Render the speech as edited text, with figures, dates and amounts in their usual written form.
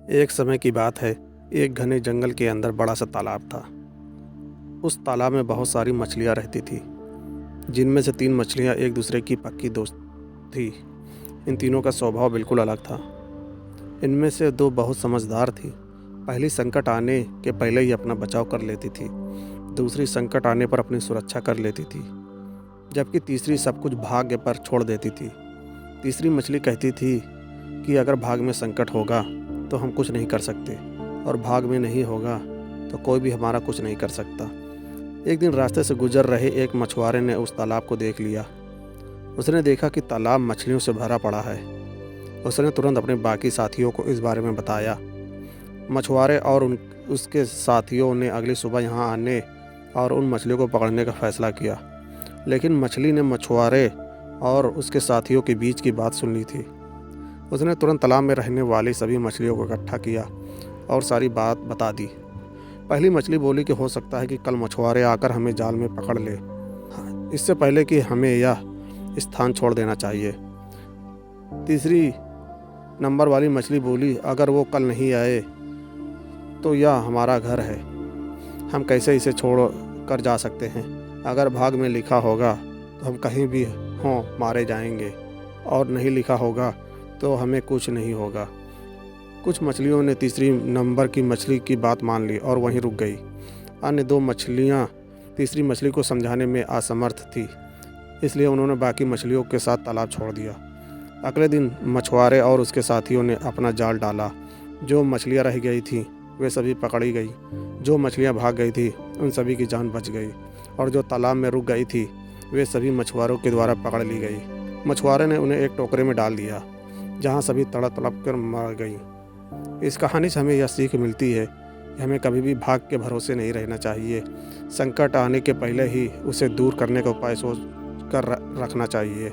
एक समय की बात है, एक घने जंगल के अंदर बड़ा सा तालाब था। उस तालाब में बहुत सारी मछलियाँ रहती थी, जिनमें से 3 मछलियाँ एक दूसरे की पक्की दोस्त थी। इन तीनों का स्वभाव बिल्कुल अलग था। इनमें से 2 बहुत समझदार थी। पहली संकट आने के पहले ही अपना बचाव कर लेती थी, दूसरी संकट आने पर अपनी सुरक्षा कर लेती थी, जबकि तीसरी सब कुछ भाग्य पर छोड़ देती थी। तीसरी मछली कहती थी कि अगर भाग में संकट होगा तो हम कुछ नहीं कर सकते, और भाग में नहीं होगा तो कोई भी हमारा कुछ नहीं कर सकता। एक दिन रास्ते से गुजर रहे एक मछुआरे ने उस तालाब को देख लिया। उसने देखा कि तालाब मछलियों से भरा पड़ा है। उसने तुरंत अपने बाकी साथियों को इस बारे में बताया। मछुआरे और उसके साथियों ने अगली सुबह यहाँ आने और उन मछलियों को पकड़ने का फैसला किया। लेकिन मछली ने मछुआरे और उसके साथियों के बीच की बात सुन ली थी। उसने तुरंत तालाब में रहने वाली सभी मछलियों को इकट्ठा किया और सारी बात बता दी। पहली मछली बोली कि हो सकता है कि कल मछुआरे आकर हमें जाल में पकड़ ले, इससे पहले कि हमें यह स्थान छोड़ देना चाहिए। तीसरी नंबर वाली मछली बोली, अगर वो कल नहीं आए तो यह हमारा घर है, हम कैसे इसे छोड़ कर जा सकते हैं। अगर भाग में लिखा होगा तो हम कहीं भी हों मारे जाएंगे, और नहीं लिखा होगा तो हमें कुछ नहीं होगा। कुछ मछलियों ने तीसरी नंबर की मछली की बात मान ली और वहीं रुक गई। अन्य 2 मछलियां तीसरी मछली को समझाने में असमर्थ थी, इसलिए उन्होंने बाकी मछलियों के साथ तालाब छोड़ दिया। अगले दिन मछुआरे और उसके साथियों ने अपना जाल डाला। जो मछलियां रह गई थीं वे सभी पकड़ी गई। जो मछलियां भाग गई थी उन सभी की जान बच गई, और जो तालाब में रुक गई थी वे सभी मछुआरों के द्वारा पकड़ ली गई। मछुआरे ने उन्हें एक टोकरे में डाल दिया, जहाँ सभी तड़प तड़प कर मर गईं। इस कहानी से हमें यह सीख मिलती है कि हमें कभी भी भाग के भरोसे नहीं रहना चाहिए। संकट आने के पहले ही उसे दूर करने का उपाय सोच कर रखना चाहिए।